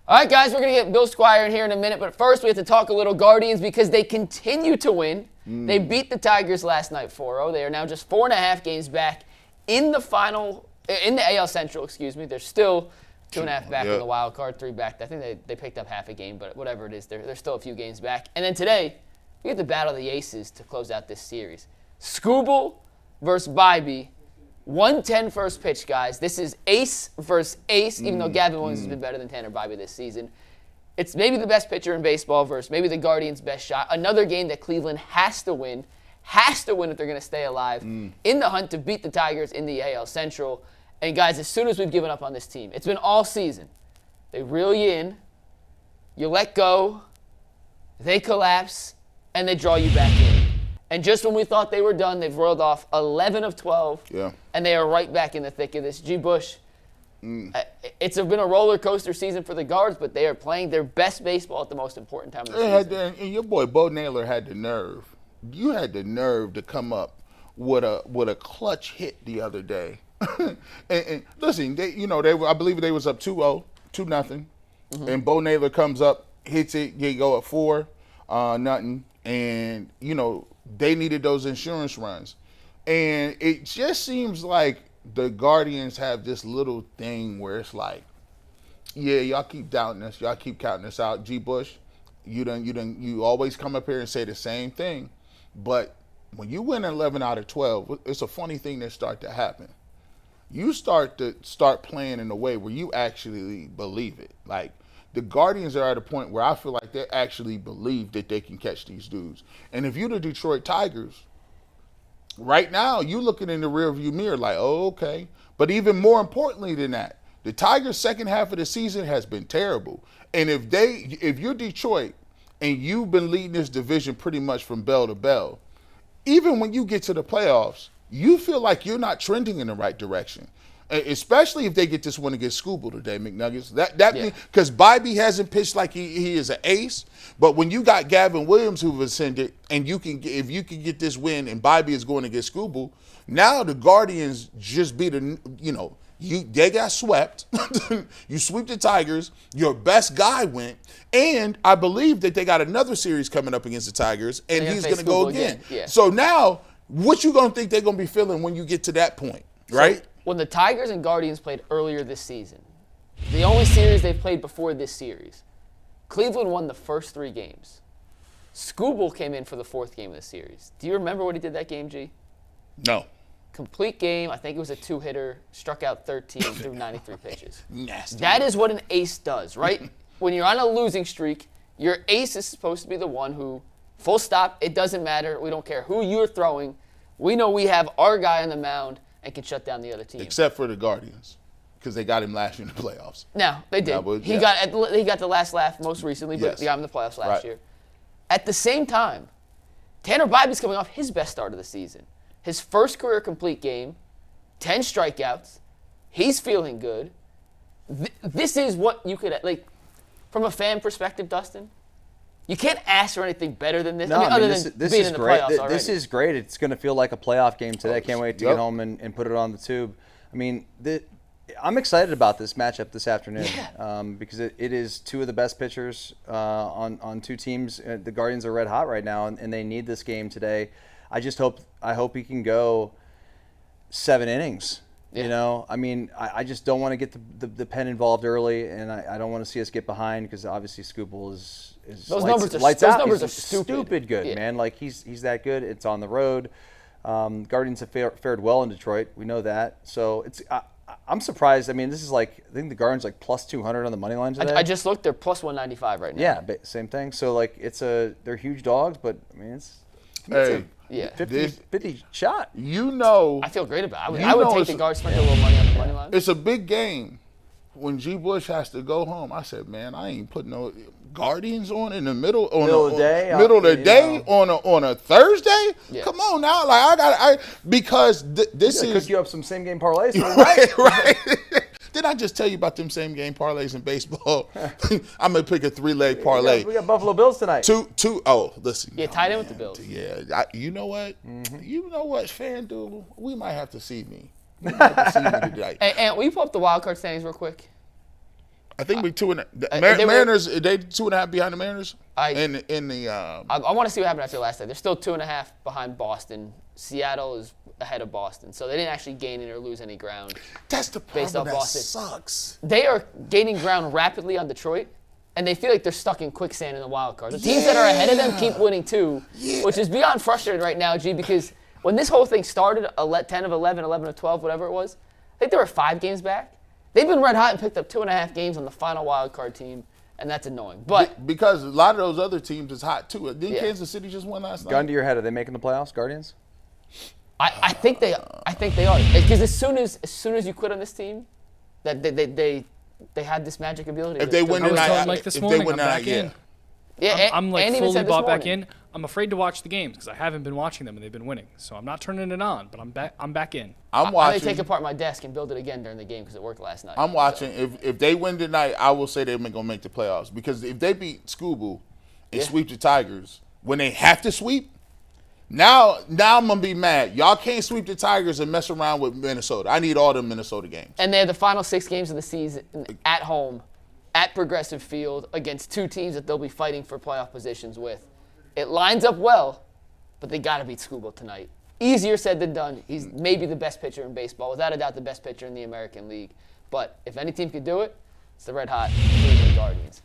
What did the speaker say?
All right, guys, we're going to get Bill Squire in here in a minute, but first we have to talk a little Guardians because they continue to win. They beat the Tigers last night 4-0. They are now just 4.5 games back in the AL Central, excuse me. They're still 2.5 back in the wild card, 3 back. I think they picked up half a game, but whatever it is, they're still a few games back. And then today, we get the battle of the ACES to close out this series. Skubal versus Bybee. 1:10 first pitch, guys. This is ace versus ace, even though Gavin Williams has been better than Tanner Bybee this season. It's maybe the best pitcher in baseball versus maybe the Guardians' best shot. Another game that Cleveland has to win if they're going to stay alive in the hunt to beat the Tigers in the AL Central. And, guys, as soon as we've given up on this team, it's been all season. They reel you in, you let go, they collapse, and they draw you back in. And just when we thought they were done, they've rolled off 11 of 12, and they are right back in the thick of this. G. Bush, it's been a roller coaster season for the Guards, but they are playing their best baseball at the most important time of the season. And your boy Bo Naylor had the nerve. You had the nerve to come up with a clutch hit the other day. and listen, I believe they was up 2-0, 2-0, and Bo Naylor comes up, hits it, they go up 4-0, and they needed those insurance runs. And it just seems like the Guardians have this little thing where it's like, yeah, y'all keep doubting us, y'all keep counting us out. G. Bush, you always come up here and say the same thing, but when you win 11 out of 12, it's a funny thing that start to happen. You start playing in a way where you actually believe it. Like, the Guardians are at a point where I feel like they actually believe that they can catch these dudes. And if you're the Detroit Tigers, right now you're looking in the rearview mirror like, oh, okay. But even more importantly than that, the Tigers' second half of the season has been terrible. And if you're Detroit and you've been leading this division pretty much from bell to bell, even when you get to the playoffs, you feel like you're not trending in the right direction. Especially if they get this one against Skubal today, McNuggets. Because Bybee hasn't pitched like he is an ace, but when you got Gavin Williams who've ascended, and if you can get this win, and Bybee is going against Skubal, now the Guardians just beat they got swept. You sweep the Tigers. Your best guy went, and I believe that they got another series coming up against the Tigers, and he's going to go again. So now, what you going to think they're going to be feeling when you get to that point, right? So, when the Tigers and Guardians played earlier this season, the only series they've played before this series, Cleveland won the first 3 games. Skubal came in for the 4th game of the series. Do you remember what he did that game, G? No. Complete game. I think it was a 2-hitter, struck out 13 through 93 pitches. Nasty. That is what an ace does, right? When you're on a losing streak, your ace is supposed to be the one who, full stop, it doesn't matter. We don't care who you're throwing. We know we have our guy on the mound and can shut down the other team. Except for the Guardians, because they got him last year in the playoffs. No, they did. He got the last laugh most recently, but they got him in the playoffs last year. At the same time, Tanner Bybee's coming off his best start of the season. His first career complete game, 10 strikeouts. He's feeling good. This is what you could, from a fan perspective, Dustin, you can't ask for anything better than this. No, other than being in the playoffs already. This is great. It's going to feel like a playoff game today. I can't wait to get home and put it on the tube. I mean, I'm excited about this matchup this afternoon because it is 2 of the best pitchers on 2 teams. The Guardians are red hot right now, and they need this game today. I hope he can go 7 innings. I mean, I just don't want to get the pen involved early, and I don't want to see us get behind because obviously Skubal is those numbers are stupid good, man. Like he's that good. It's on the road. Guardians have fared well in Detroit. We know that. So I'm surprised. I mean, this is I think the Guardians plus 200 on the money line today. I just looked. They're plus 195 right now. Yeah, same thing. So they're huge dogs, but I mean it's 50 shot. I feel great about it. I would take the Guards, spend a little money on the money line. It's a big game. When G. Bush has to go home, I said, man, I ain't putting no Guardians on in the middle of the day on a Thursday. Yeah. Come on now, because this is cook you up some same game parlays, right? Did I just tell you about them same game parlays in baseball? I'm gonna pick a 3-leg parlay. We got Buffalo Bills tonight. Two. Oh, listen. Yeah, tied in with the Bills. Yeah, you know what? Mm-hmm. You know what, FanDuel? We might have to see me. We might have to see me today. And will you pull up the wild card standings real quick? I think we 2.5. they were- Mariners, are they 2.5 behind the Mariners? I want to see what happened after last night. They're still 2.5 behind Boston. Seattle is ahead of Boston, so they didn't actually gain any or lose any ground. That's the Based problem off that Boston. sucks. They are gaining ground rapidly on Detroit, and they feel like they're stuck in quicksand in the wild card. The teams that are ahead of them keep winning too, which is beyond frustrating right now, G, because when this whole thing started, 10 of 11, 11 of 12, whatever it was, I think they were 5 games back. They've been red hot and picked up 2.5 games on the final wild card team, and that's annoying. But because a lot of those other teams is hot too. Didn't Yeah. Kansas City just win last night? Gun to your head, are they making the playoffs, Guardians? I think they are, because as soon as you quit on this team, that they had this magic ability. If they win I was tonight, told like this morning, I'm back in. yeah, I'm like Andy even fully said this bought back morning. in. I'm afraid to watch the games because I haven't been watching them and they've been winning. So I'm not turning it on, but I'm back in. I'm I may watching. take apart my desk and build it again during the game because it worked last night. I'm watching. If they win tonight, I will say they're gonna make the playoffs because if they beat Scooby and sweep the Tigers when they have to sweep, now I'm gonna be mad. Y'all can't sweep the Tigers and mess around with Minnesota. I need all the Minnesota games. And they have the final 6 games of the season at home, at Progressive Field, against 2 teams that they'll be fighting for playoff positions with. It lines up well, but they got to beat Scooby tonight. Easier said than done. He's maybe the best pitcher in baseball, without a doubt the best pitcher in the American League. But if any team could do it, it's the red hot Cleveland Guardians.